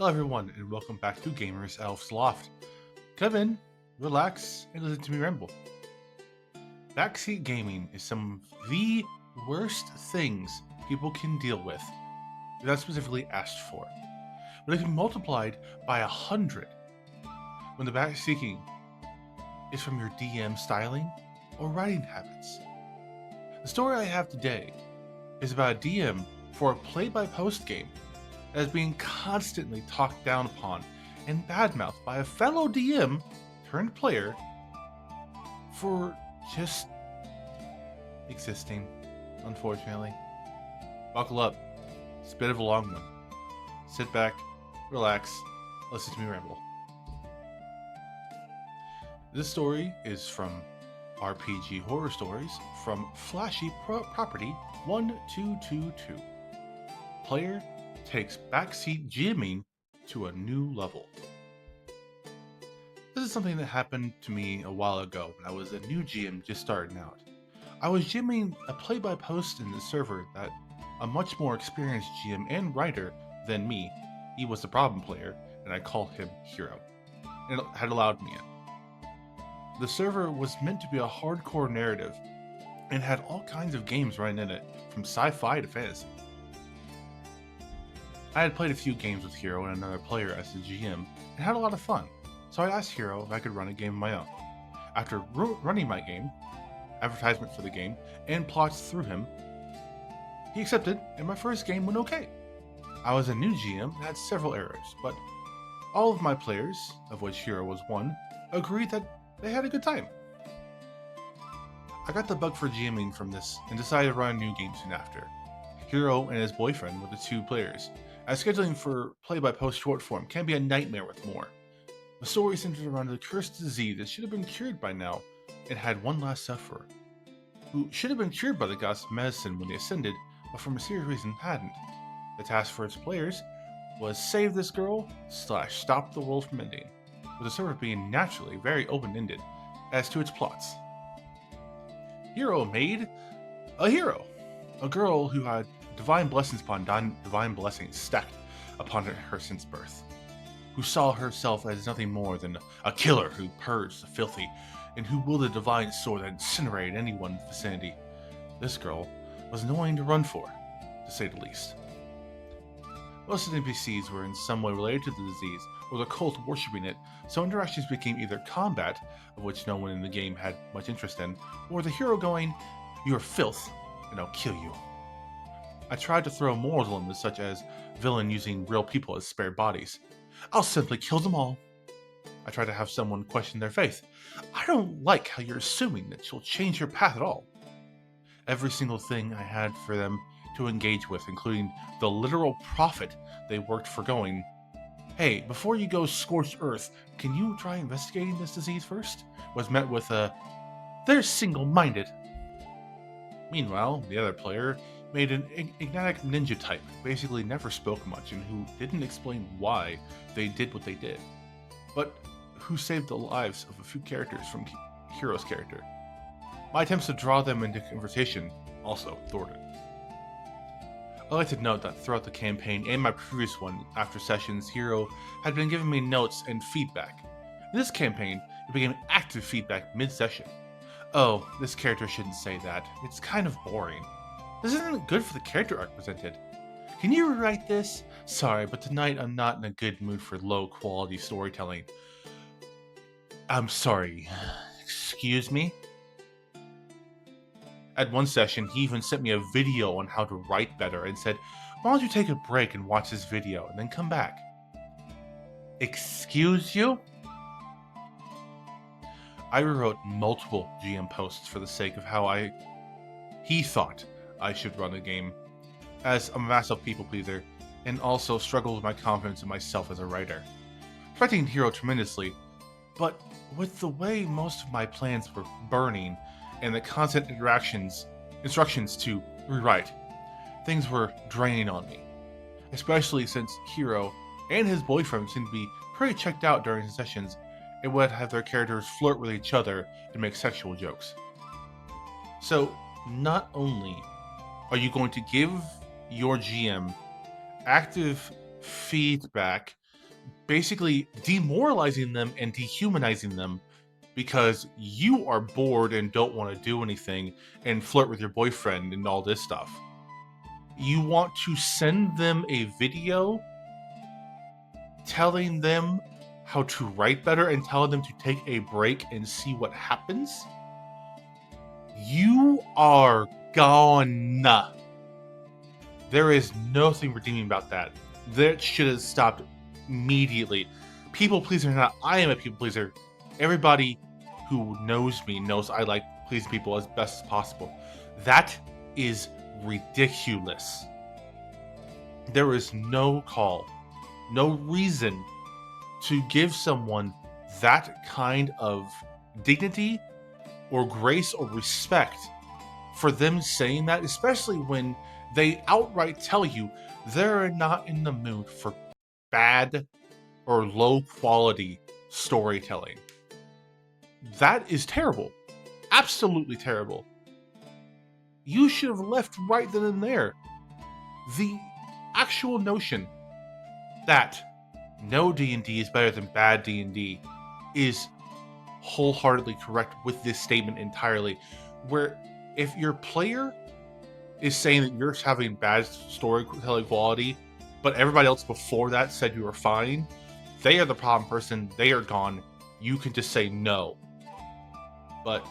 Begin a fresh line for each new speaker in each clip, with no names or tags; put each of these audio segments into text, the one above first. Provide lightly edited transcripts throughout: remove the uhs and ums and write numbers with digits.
Hello everyone, and welcome back to Gamers Elf's Loft. Come in, relax, and listen to me ramble. Backseat gaming is some of the worst things people can deal with without specifically asked for. But it can be multiplied by 100 when the backseating is from your DM styling or writing habits. The story I have today is about a DM for a play-by-post game that is being constantly talked down upon and badmouthed by a fellow DM turned player for just existing, unfortunately. Buckle up, it's a bit of a long one. Sit back, relax, listen to me ramble. This story is from RPG Horror Stories from Flashy Property 1222. Player takes backseat GMing to a new level. This is something that happened to me a while ago when I was a new GM just starting out. I was GMing a play-by-post in the server that a much more experienced GM and writer than me, he was the problem player, and I called him Hero, and it had allowed me in. The server was meant to be a hardcore narrative and had all kinds of games running in it, from sci-fi to fantasy. I had played a few games with Hero and another player as the GM and had a lot of fun, so I asked Hero if I could run a game of my own. After running my game, advertisement for the game, and plots through him, he accepted, and my first game went okay. I was a new GM and had several errors, but all of my players, of which Hero was one, agreed that they had a good time. I got the bug for GMing from this and decided to run a new game soon after. Hero and his boyfriend were the two players, as scheduling for play-by-post short form can be a nightmare with more. The story centered around a cursed disease that should have been cured by now and had one last sufferer, who should have been cured by the gods of medicine when they ascended, but for mysterious reason hadn't. The task for its players was save this girl / stop the world from ending, with the server being naturally very open-ended as to its plots. Hero made a hero, a girl who had divine blessings upon divine blessings stacked upon her since birth, who saw herself as nothing more than a killer who purged the filthy, and who wielded a divine sword that incinerated anyone in the vicinity. This girl was annoying to run for, to say the least. Most of the NPCs were in some way related to the disease, or the cult worshipping it, so interactions became either combat, of which no one in the game had much interest in, or the hero going, "You're filth, and I'll kill you." I tried to throw morals elements such as villain using real people as spare bodies. "I'll simply kill them all." I tried to have someone question their faith. "I don't like how you're assuming that you'll change your path at all." Every single thing I had for them to engage with, including the literal profit they worked for going, "Hey, before you go scorched earth, can you try investigating this disease first?" was met with a, "They're single-minded." Meanwhile, the other player made an enigmatic ninja type, basically never spoke much and who didn't explain why they did what they did, but who saved the lives of a few characters from Hero's character. My attempts to draw them into conversation also thwarted. I'd like to note that throughout the campaign and my previous one, after sessions, Hero had been giving me notes and feedback. In this campaign, it became active feedback mid-session. "Oh, this character shouldn't say that. It's kind of boring. This isn't good for the character arc presented. Can you rewrite this? Sorry, but tonight I'm not in a good mood for low-quality storytelling." "I'm sorry. Excuse me?" At one session, he even sent me a video on how to write better and said, "Why don't you take a break and watch this video and then come back?" Excuse you? I rewrote multiple GM posts for the sake of how he thought I should run a game, as a massive people pleaser, and also struggled with my confidence in myself as a writer. Respecting Hero tremendously, but with the way most of my plans were burning and the constant instructions to rewrite, things were draining on me, especially since Hero and his boyfriend seemed to be pretty checked out during his sessions and would have their characters flirt with each other and make sexual jokes. So, not only are you going to give your GM active feedback basically demoralizing them and dehumanizing them because you are bored and don't want to do anything and flirt with your boyfriend and all this stuff. You want to send them a video telling them how to write better and telling them to take a break and see what happens? You are gone. There is nothing redeeming about that. That should have stopped immediately. People pleaser or not, I am a people pleaser. Everybody who knows me knows I like pleasing people as best as possible. That is ridiculous. There is no call, no reason to give someone that kind of dignity or grace or respect for them saying that, especially when they outright tell you they're not in the mood for bad or low quality storytelling. That is terrible. Absolutely terrible. You should have left right then and there. The actual notion that no D&D is better than bad D&D is wholeheartedly correct with this statement entirely. Where if your player is saying that you're having bad storytelling quality, but everybody else before that said you were fine, they are the problem person. They are gone. You can just say no. But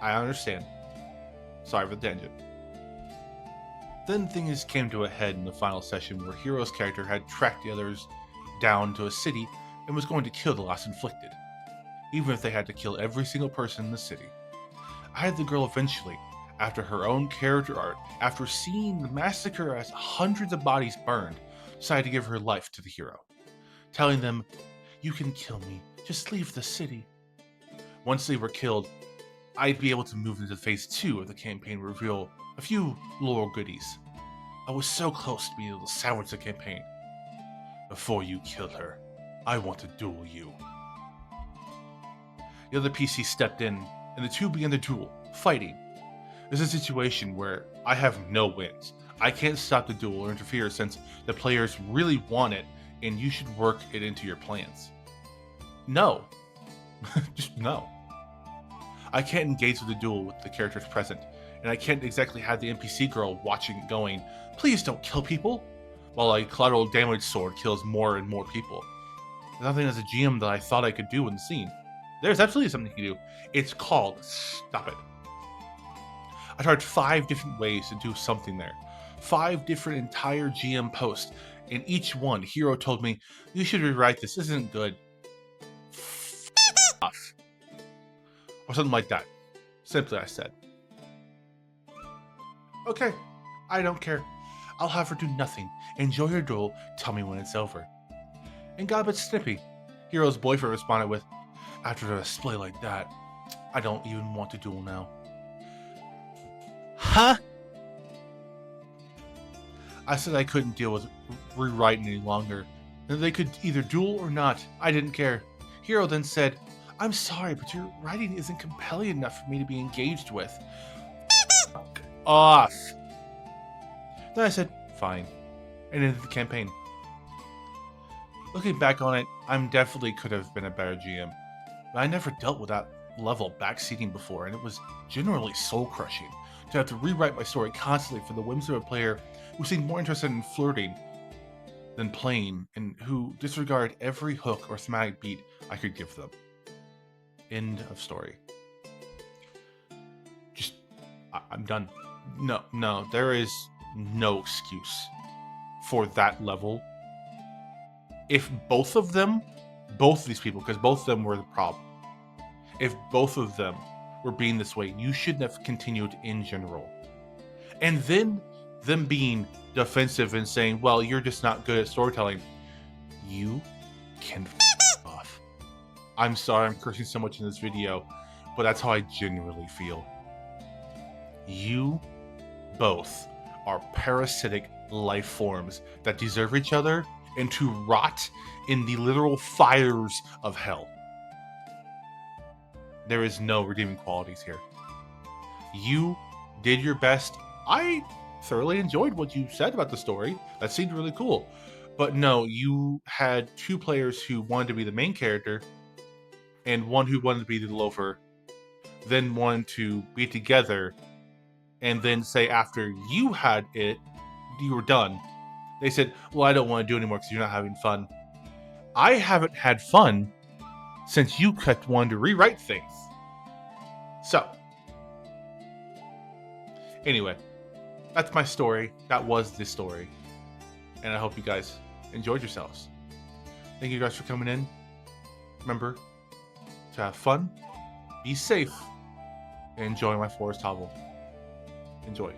I understand. Sorry for the tangent. Then things came to a head in the final session where Hero's character had tracked the others down to a city and was going to kill the last inflicted, even if they had to kill every single person in the city. I had the girl eventually, after her own character art, after seeing the massacre as hundreds of bodies burned, decided to give her life to the hero, telling them, "You can kill me, just leave the city." Once they were killed, I'd be able to move into phase 2 of the campaign and reveal a few lore goodies. I was so close to being able to salvage the campaign. Before you kill her, I want to duel you. The other PC stepped in, and the two began the duel, fighting. This is a situation where I have no wins. I can't stop the duel or interfere since the players really want it, and you should work it into your plans. No. Just no. I can't engage with the duel with the characters present, and I can't exactly have the NPC girl watching it going, "Please don't kill people," while a collateral damage sword kills more and more people. There's nothing as a GM that I thought I could do in the scene. There's absolutely something you can do. It's called stop it. I tried 5 different ways to do something there. 5 different entire GM posts. In each one, Hero told me, "You should rewrite this isn't good." Off. Or something like that. Simply, I said. "Okay, I don't care. I'll have her do nothing. Enjoy your duel, tell me when it's over." And got a bit snippy. Hero's boyfriend responded with, "After a display like that, I don't even want to duel now." Huh? I said I couldn't deal with rewriting any longer, and they could either duel or not. I didn't care. Hero then said, "I'm sorry, but your writing isn't compelling enough for me to be engaged with." Fuck off. Then I said, "Fine," and ended the campaign. Looking back on it, I definitely could have been a better GM, but I never dealt with that level of backseating before, and it was generally soul-crushing to have to rewrite my story constantly for the whims of a player who seemed more interested in flirting than playing, and who disregarded every hook or thematic beat I could give them. End of story. Just, I'm done. No, there is no excuse for that level. If both of these people, because both of them were the problem, if both of them were being this way, you shouldn't have continued in general. And then them being defensive and saying, "Well, you're just not good at storytelling," you can f off. I'm sorry I'm cursing so much in this video, but that's how I genuinely feel. You both are parasitic life forms that deserve each other and to rot in the literal fires of hell. There is no redeeming qualities here. You did your best. I thoroughly enjoyed what you said about the story. That seemed really cool. But no, you had two players who wanted to be the main character and one who wanted to be the loafer, then wanted to be together, and then say after you had it, you were done. They said, well, I don't want to do it anymore because you're not having fun. I haven't had fun since you kept wanting to rewrite things. So, anyway, that's my story. That was the story. And I hope you guys enjoyed yourselves. Thank you guys for coming in. Remember to have fun, be safe, and enjoy my forest hovel. Enjoy.